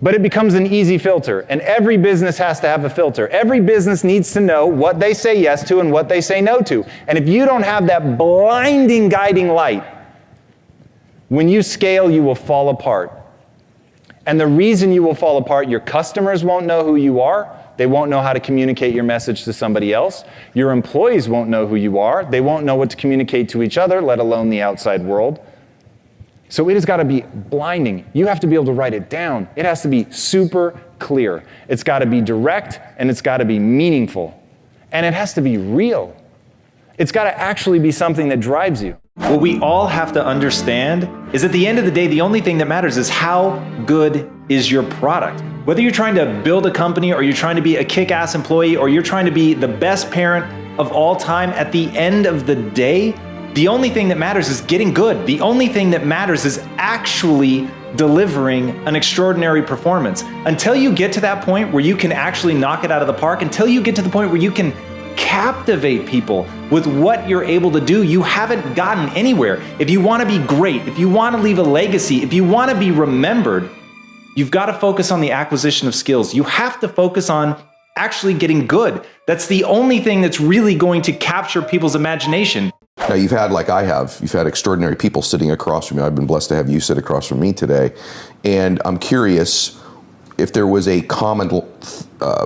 But it becomes an easy filter, and every business has to have a filter. Every business needs to know what they say yes to and what they say no to. And if you don't have that blinding guiding light, when you scale, you will fall apart. And the reason you will fall apart, your customers won't know who you are. They won't know how to communicate your message to somebody else. Your employees won't know who you are. They won't know what to communicate to each other, let alone the outside world. So it has got to be blinding. You have to be able to write it down. It has to be super clear. It's got to be direct, and it's got to be meaningful. And it has to be real. It's got to actually be something that drives you. What we all have to understand is at the end of the day, the only thing that matters is how good is your product. Whether you're trying to build a company or you're trying to be a kick-ass employee or you're trying to be the best parent of all time, at the end of the day, the only thing that matters is getting good. The only thing that matters is actually delivering an extraordinary performance. Until you get to that point where you can actually knock it out of the park, until you get to the point where you can captivate people with what you're able to do, you haven't gotten anywhere. If you want to be great, if you want to leave a legacy, if you want to be remembered, you've got to focus on the acquisition of skills. You have to focus on actually getting good. That's the only thing that's really going to capture people's imagination. Now you've had, like I have, you've had extraordinary people sitting across from me. I've been blessed to have you sit across from me today. And I'm curious if there was a common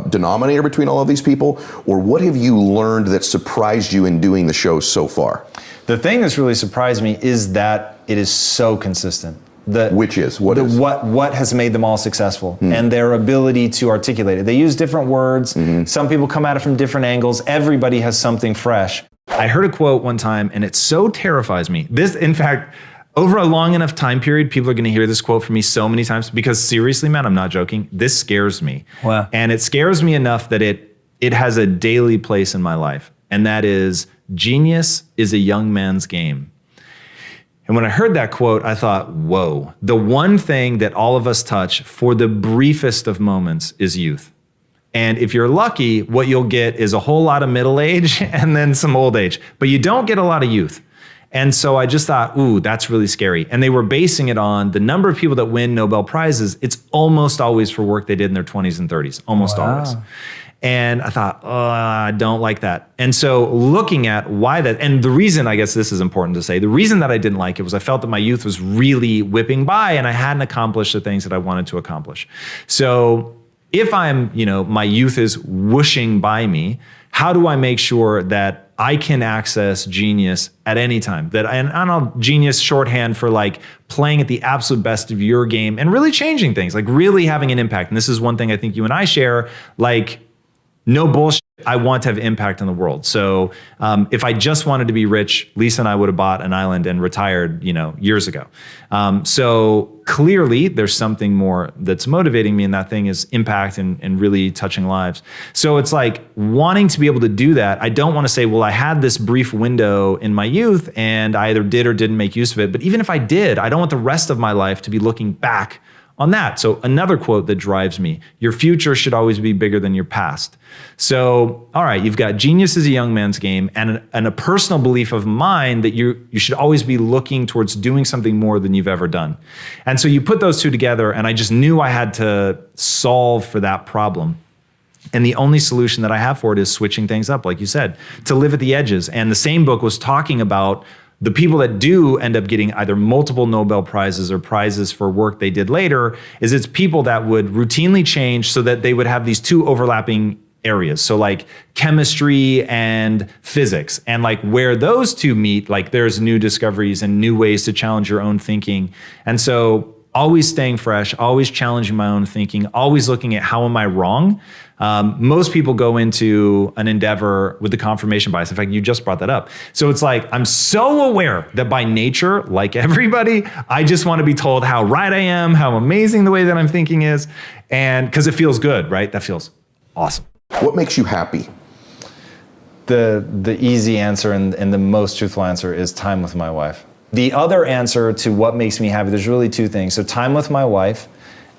denominator between all of these people, or what have you learned that surprised you in doing the show so far? The thing that's really surprised me is that it is so consistent. Which is? What has made them all successful and their ability to articulate it. They use different words. Some people come at it from different angles. Everybody has something fresh. I heard a quote one time, and it so terrifies me. This, in fact, over a long enough time period, people are going to hear this quote from me so many times because seriously, man, I'm not joking. This scares me. Wow. And it scares me enough that it has a daily place in my life. And that is, genius is a young man's game. And when I heard that quote, I thought, whoa, the one thing that all of us touch for the briefest of moments is youth. And if you're lucky, what you'll get is a whole lot of middle age and then some old age, but you don't get a lot of youth. And so I just thought, ooh, that's really scary. And they were basing it on the number of people that win Nobel Prizes. It's almost always for work they did in their 20s and 30s, almost always. And I thought, oh, I don't like that. And so looking at why that, and the reason, I guess this is important to say, the reason that I didn't like it was I felt that my youth was really whipping by and I hadn't accomplished the things that I wanted to accomplish. So if I'm, my youth is whooshing by me, how do I make sure that I can access genius at any time? Genius shorthand for like playing at the absolute best of your game and really changing things, like really having an impact. And this is one thing I think you and I share, like, no bullshit. I want to have impact in the world. So if I just wanted to be rich, Lisa and I would have bought an island and retired, years ago. So clearly there's something more that's motivating me, and that thing is impact and really touching lives. So it's like wanting to be able to do that. I don't want to say, well, I had this brief window in my youth and I either did or didn't make use of it. But even if I did, I don't want the rest of my life to be looking back on that. So another quote that drives me, your future should always be bigger than your past. So, all right, you've got genius is a young man's game and a personal belief of mine that you should always be looking towards doing something more than you've ever done. And so you put those two together and I just knew I had to solve for that problem. And the only solution that I have for it is switching things up, like you said, to live at the edges. And the same book was talking about the people that do end up getting either multiple Nobel Prizes or prizes for work they did later, is it's people that would routinely change so that they would have these two overlapping areas. So like chemistry and physics, and like where those two meet, like there's new discoveries and new ways to challenge your own thinking. And so always staying fresh, always challenging my own thinking, always looking at how am I wrong? Most people go into an endeavor with the confirmation bias. In fact, you just brought that up. So it's like, I'm so aware that by nature, like everybody, I just want to be told how right I am, how amazing the way that I'm thinking is. And because it feels good, right? That feels awesome. What makes you happy? The easy answer and the most truthful answer is time with my wife. The other answer to what makes me happy, there's really two things. So time with my wife,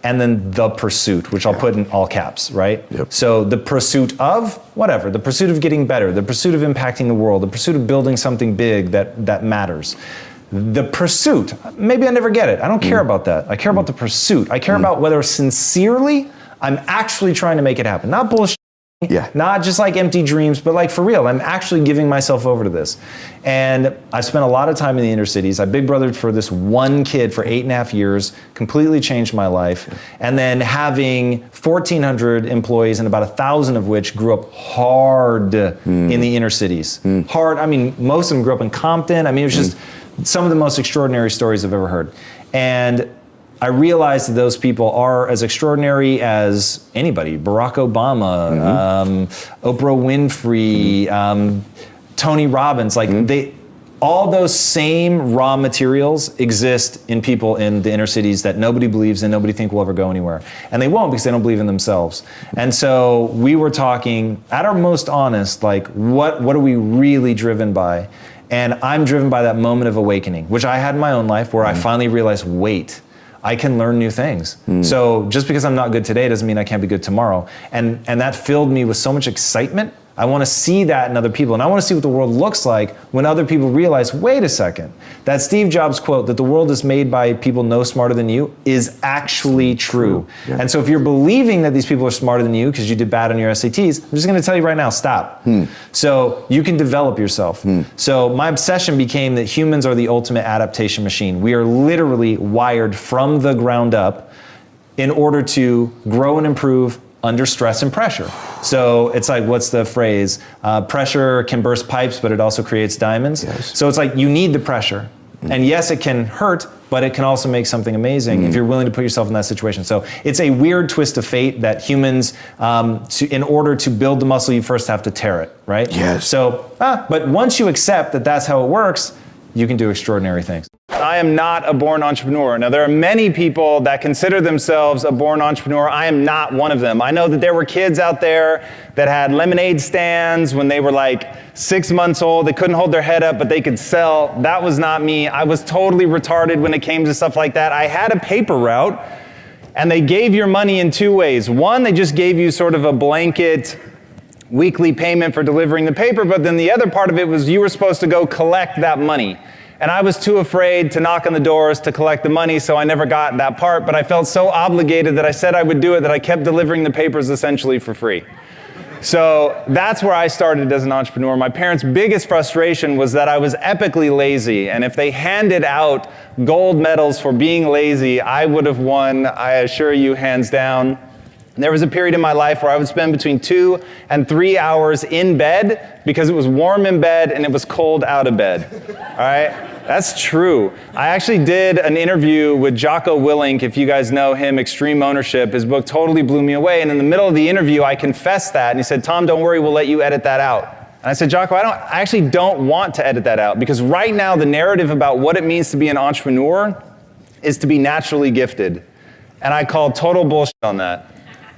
and then the pursuit, which I'll put in all caps, right? Yep. So the pursuit of whatever, the pursuit of getting better, the pursuit of impacting the world, the pursuit of building something big that matters. The pursuit, maybe I never get it. I don't care about that. I care about the pursuit. I care about whether sincerely I'm actually trying to make it happen. Not bullshit. Yeah. Not just like empty dreams, but like for real. I'm actually giving myself over to this. And I spent a lot of time in the inner cities. I big brothered for this one kid for 8.5 years, completely changed my life. And then having 1,400 employees and about 1,000 of which grew up hard in the inner cities. Hard, I mean, most of them grew up in Compton. I mean, it was just some of the most extraordinary stories I've ever heard. And I realized that those people are as extraordinary as anybody. Barack Obama, Oprah Winfrey, Tony Robbins, like all those same raw materials exist in people in the inner cities that nobody believes and nobody think will ever go anywhere. And they won't because they don't believe in themselves. And so we were talking at our most honest, like what are we really driven by? And I'm driven by that moment of awakening, which I had in my own life where I finally realized, wait, I can learn new things. So just because I'm not good today doesn't mean I can't be good tomorrow. And that filled me with so much excitement. I want to see that in other people. And I want to see what the world looks like when other people realize, wait a second, that Steve Jobs quote that the world is made by people no smarter than you is actually true. Yeah. And so if you're believing that these people are smarter than you because you did bad on your SATs, I'm just going to tell you right now, stop. So you can develop yourself. So my obsession became that humans are the ultimate adaptation machine. We are literally wired from the ground up in order to grow and improve under stress and pressure. So it's like, what's the phrase? Pressure can burst pipes, but it also creates diamonds. Yes. So it's like, you need the pressure. And yes, it can hurt, but it can also make something amazing if you're willing to put yourself in that situation. So it's a weird twist of fate that humans, in order to build the muscle, you first have to tear it, right? Yes. So, but once you accept that that's how it works, you can do extraordinary things. I am not a born entrepreneur. Now, there are many people that consider themselves a born entrepreneur. I am not one of them. I know that there were kids out there that had lemonade stands when they were like 6 months old. They couldn't hold their head up, but they could sell. That was not me. I was totally retarded when it came to stuff like that. I had a paper route, and they gave your money in two ways. One, they just gave you sort of a blanket weekly payment for delivering the paper, but then the other part of it was you were supposed to go collect that money. And I was too afraid to knock on the doors to collect the money, so I never got that part, but I felt so obligated that I said I would do it that I kept delivering the papers essentially for free. So that's where I started as an entrepreneur. My parents' biggest frustration was that I was epically lazy, and if they handed out gold medals for being lazy, I would have won, I assure you, hands down. There was a period in my life where I would spend between 2 and 3 hours in bed because it was warm in bed and it was cold out of bed. All right? That's true. I actually did an interview with Jocko Willink, if you guys know him, Extreme Ownership. His book totally blew me away. And in the middle of the interview, I confessed that. And he said, Tom, don't worry, we'll let you edit that out. And I said, Jocko, I actually don't want to edit that out because right now the narrative about what it means to be an entrepreneur is to be naturally gifted. And I call total bullshit on that.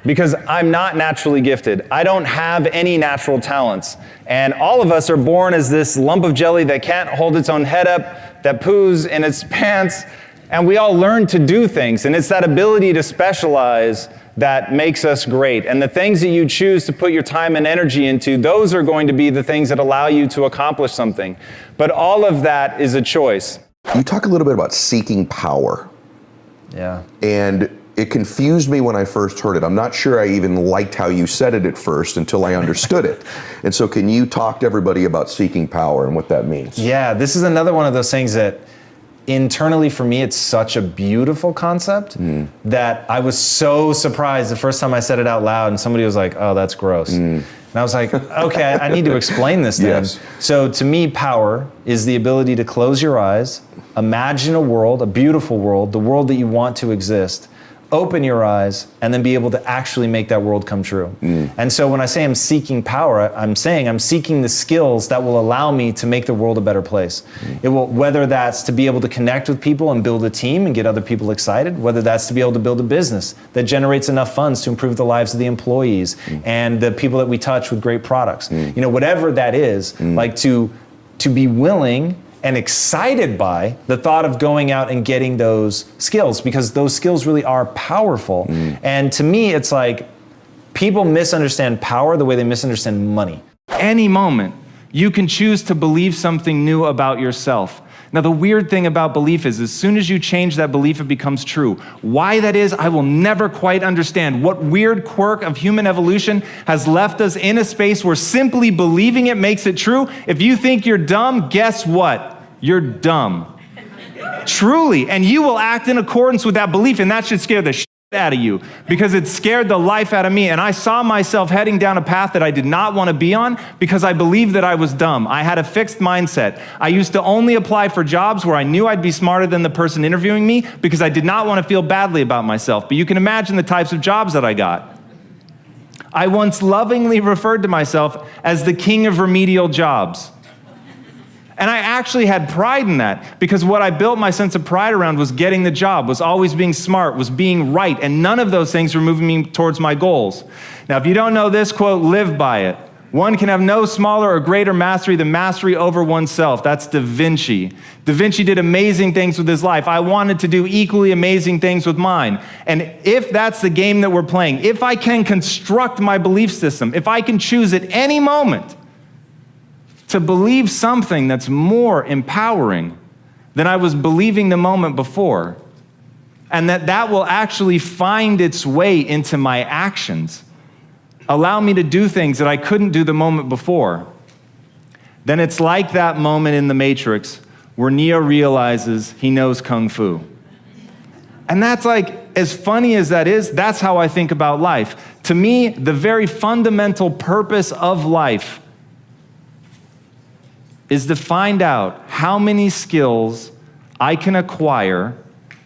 Because I'm not naturally gifted. I don't have any natural talents. And all of us are born as this lump of jelly that can't hold its own head up, that poos in its pants, and we all learn to do things. And it's that ability to specialize that makes us great. And the things that you choose to put your time and energy into, those are going to be the things that allow you to accomplish something. But all of that is a choice. You talk a little bit about seeking power. Yeah. And it confused me when I first heard it. I'm not sure I even liked how you said it at first until I understood it. And so can you talk to everybody about seeking power and what that means? Yeah, this is another one of those things that internally for me, it's such a beautiful concept that I was so surprised the first time I said it out loud and somebody was like, oh, that's gross. And I was like, okay, I need to explain this then. Yes. So to me, power is the ability to close your eyes, imagine a world, a beautiful world, the world that you want to exist, open your eyes, and then be able to actually make that world come true. And so when I say I'm seeking power, I'm saying I'm seeking the skills that will allow me to make the world a better place. It will, whether that's to be able to connect with people and build a team and get other people excited, whether that's to be able to build a business that generates enough funds to improve the lives of the employees and the people that we touch with great products. You know, whatever that is, like to be willing and excited by the thought of going out and getting those skills, because those skills really are powerful. And to me, it's like people misunderstand power the way they misunderstand money. Any moment, you can choose to believe something new about yourself. Now, the weird thing about belief is as soon as you change that belief, it becomes true. Why that is, I will never quite understand. What weird quirk of human evolution has left us in a space where simply believing it makes it true? If you think you're dumb, guess what? You're dumb. Truly. And you will act in accordance with that belief, and that should scare the shit out of you, because it scared the life out of me. And I saw myself heading down a path that I did not want to be on because I believed that I was dumb. I had a fixed mindset. I used to only apply for jobs where I knew I'd be smarter than the person interviewing me because I did not want to feel badly about myself. But you can imagine the types of jobs that I got. I once lovingly referred to myself as the king of remedial jobs. And I actually had pride in that, because what I built my sense of pride around was getting the job, was always being smart, was being right, and none of those things were moving me towards my goals. Now, if you don't know this quote, live by it. One can have no smaller or greater mastery than mastery over oneself. That's Da Vinci. Da Vinci did amazing things with his life. I wanted to do equally amazing things with mine. And if that's the game that we're playing, if I can construct my belief system, if I can choose at any moment to believe something that's more empowering than I was believing the moment before, and that will actually find its way into my actions, allow me to do things that I couldn't do the moment before, then it's like that moment in The Matrix where Neo realizes he knows Kung Fu. And that's like, as funny as that is, that's how I think about life. To me, the very fundamental purpose of life is to find out how many skills I can acquire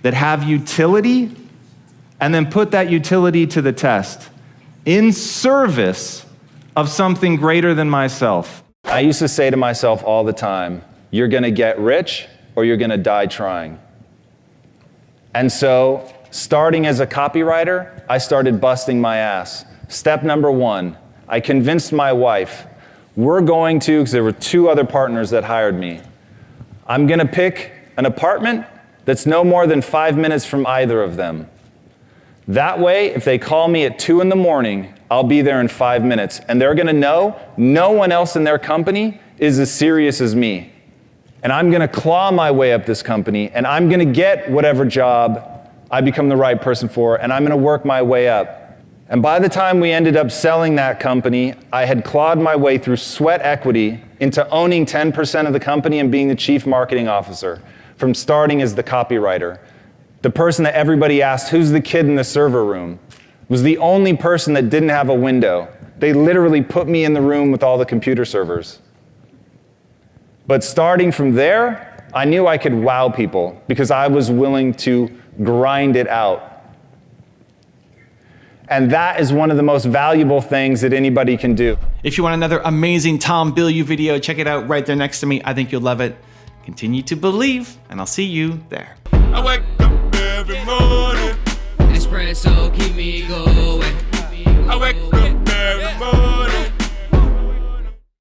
that have utility, and then put that utility to the test in service of something greater than myself. I used to say to myself all the time, you're gonna get rich or you're gonna die trying. And so, starting as a copywriter, I started busting my ass. Step number 1, I convinced my wife, we're going to, because there were 2 other partners that hired me, I'm gonna pick an apartment that's no more than 5 minutes from either of them. That way, if they call me at 2 in the morning, I'll be there in 5 minutes, and they're gonna know no one else in their company is as serious as me. and I'm going to claw my way up this company, and I'm going to get whatever job I become the right person for, and I'm going to work my way up. And by the time we ended up selling that company, I had clawed my way through sweat equity into owning 10% of the company and being the chief marketing officer, from starting as the copywriter. The person that everybody asked, who's the kid in the server room, was the only person that didn't have a window. They literally put me in the room with all the computer servers. But starting from there, I knew I could wow people because I was willing to grind it out. And that is one of the most valuable things that anybody can do. If you want another amazing Tom Bilyeu video, check it out right there next to me. I think you'll love it. Continue to believe, and I'll see you there. I wake up every morning. Espresso keep me going. I wake up every morning.